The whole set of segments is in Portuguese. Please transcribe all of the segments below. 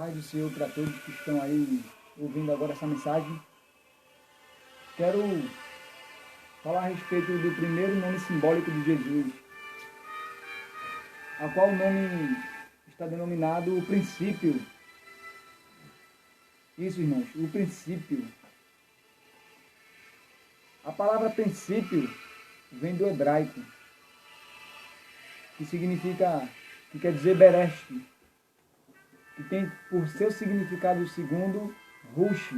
paz do Senhor para todos que estão aí ouvindo agora essa mensagem. Quero falar a respeito do primeiro nome simbólico de Jesus, a qual o nome está denominado o princípio. Isso, irmãos, o princípio. A palavra princípio vem do hebraico, que quer dizer Bereshit, que tem por seu significado segundo, Rush,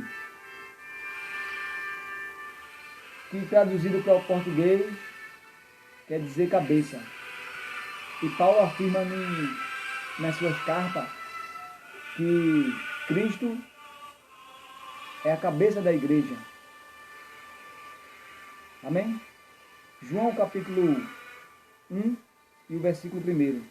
que traduzido para o português quer dizer cabeça. E Paulo afirma nas suas cartas que Cristo é a cabeça da igreja. Amém? João capítulo 1 e o versículo 1.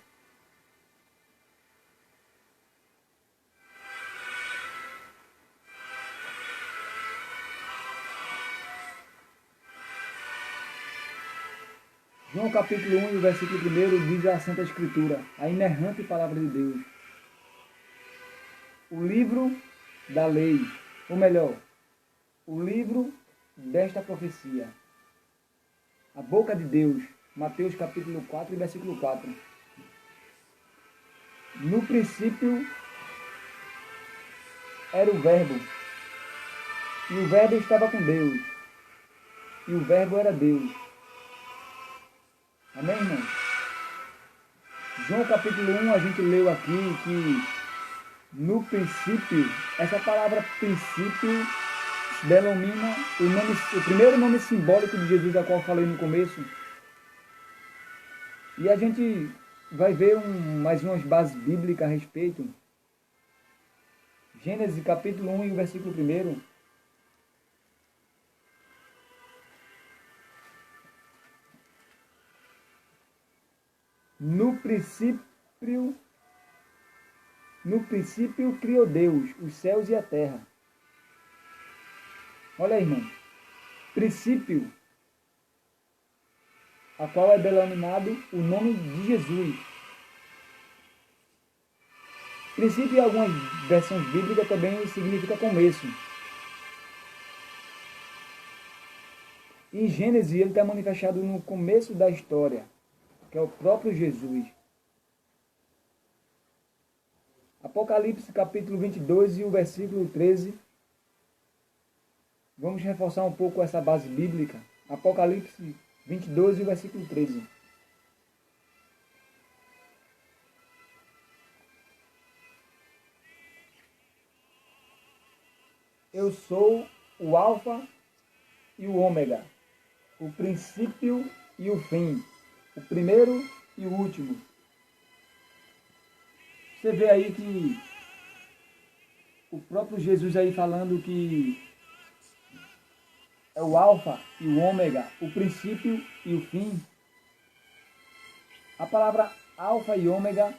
João capítulo 1 e o versículo 1 diz a Santa Escritura, a inerrante palavra de Deus. O livro da lei, ou melhor, o livro desta profecia. A boca de Deus, Mateus capítulo 4 e versículo 4. No princípio era o verbo, e o verbo estava com Deus, e o verbo era Deus. Amém, irmão? João capítulo 1, a gente leu aqui que no princípio, essa palavra princípio denomina o primeiro nome simbólico de Jesus, a qual eu falei no começo. E a gente vai ver mais umas bases bíblicas a respeito. Gênesis capítulo 1 e o versículo 1. No princípio criou Deus os céus e a terra. Olha aí, irmão. Princípio, a qual é denominado o nome de Jesus. Princípio, em algumas versões bíblicas, também significa começo. Em Gênesis, ele está manifestado no começo da história, que é o próprio Jesus. Apocalipse capítulo 22 e o versículo 13. Vamos reforçar um pouco essa base bíblica. Apocalipse 22 e o versículo 13. Eu sou o Alfa e o Ômega, o princípio e o fim, o primeiro e o último. Você vê aí que o próprio Jesus aí falando que é o Alfa e o Ômega, o princípio e o fim. A palavra Alfa e Ômega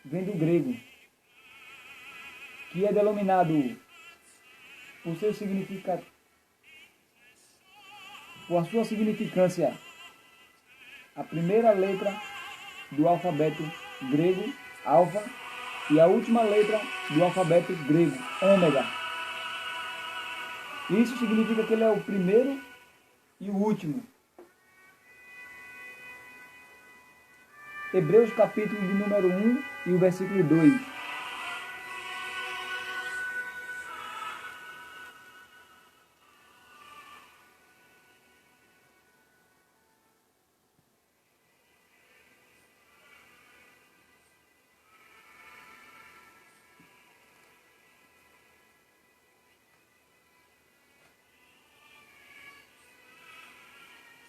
vem do grego, que é denominado por seu significado, por a sua significância, a primeira letra do alfabeto grego, alfa, e a última letra do alfabeto grego, ômega. Isso significa que ele é o primeiro e o último. Hebreus capítulo de número 1 e o versículo 2.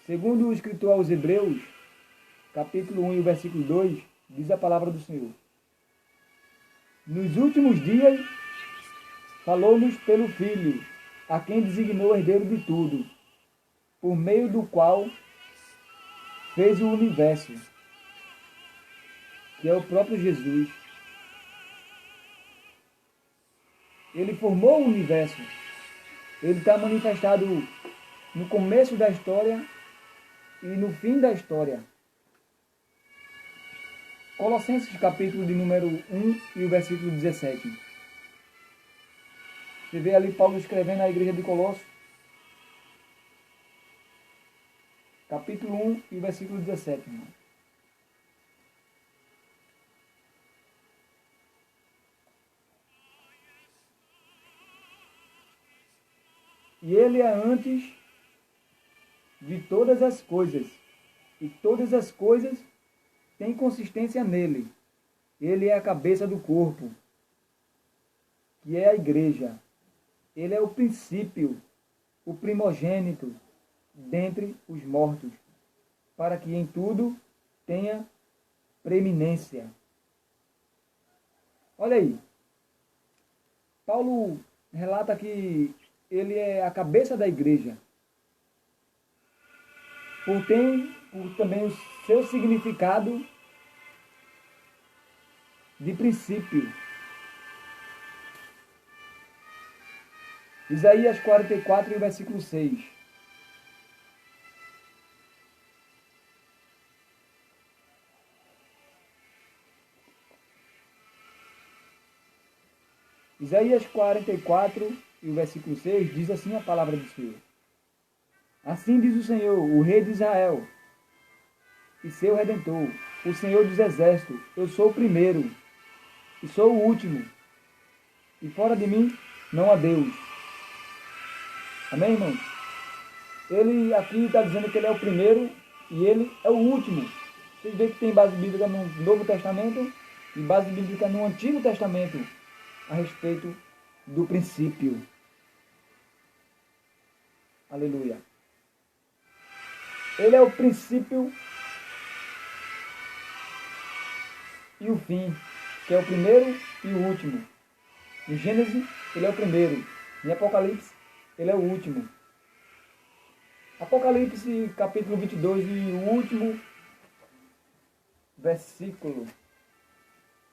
Segundo o escritor aos Hebreus, capítulo 1 e o versículo 2, diz a palavra do Senhor. Nos últimos dias, falou-nos pelo Filho, a quem designou herdeiro de tudo, por meio do qual fez o universo, que é o próprio Jesus. Ele formou o universo. Ele está manifestado no começo da história e no fim da história. Colossenses capítulo de número 1 e o versículo 17. Você vê ali Paulo escrevendo à igreja de Colossos, capítulo 1 e versículo 17, irmão. E ele é antes de todas as coisas, e todas as coisas têm consistência nele. Ele é a cabeça do corpo, que é a igreja. Ele é o princípio, o primogênito dentre os mortos, para que em tudo tenha preeminência. Olha aí, Paulo relata que ele é a cabeça da igreja, por também o seu significado de princípio. Isaías 44, versículo 6. Isaías 44, e o versículo 6, diz assim a palavra do Senhor. Assim diz o Senhor, o Rei de Israel, e seu Redentor, o Senhor dos Exércitos: eu sou o primeiro, e sou o último, e fora de mim não há Deus. Amém, irmão? Ele aqui está dizendo que ele é o primeiro e ele é o último. Vocês veem que tem base bíblica no Novo Testamento e base bíblica no Antigo Testamento a respeito do princípio. Aleluia. Ele é o princípio e o fim, que é o primeiro e o último. Em Gênesis, ele é o primeiro. Em Apocalipse, ele é o último. Apocalipse, capítulo 22, e o último versículo,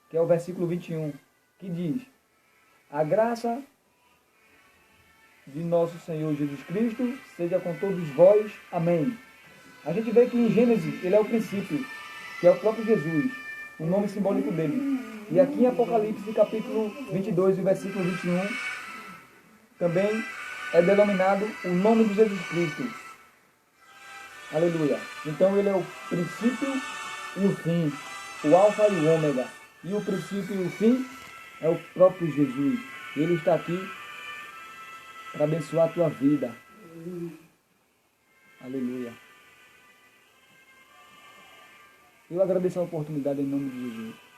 que é o versículo 21, que diz: a graça de nosso Senhor Jesus Cristo seja com todos vós. Amém. A gente vê que em Gênesis ele é o princípio, que é o próprio Jesus, o nome simbólico dele. E aqui em Apocalipse, capítulo 22, e versículo 21, também é denominado o nome de Jesus Cristo. Aleluia. Então ele é o princípio e o fim, o alfa e o ômega. E o princípio e o fim é o próprio Jesus. Ele está aqui para abençoar a tua vida. Aleluia. Eu agradeço a oportunidade em nome de Jesus.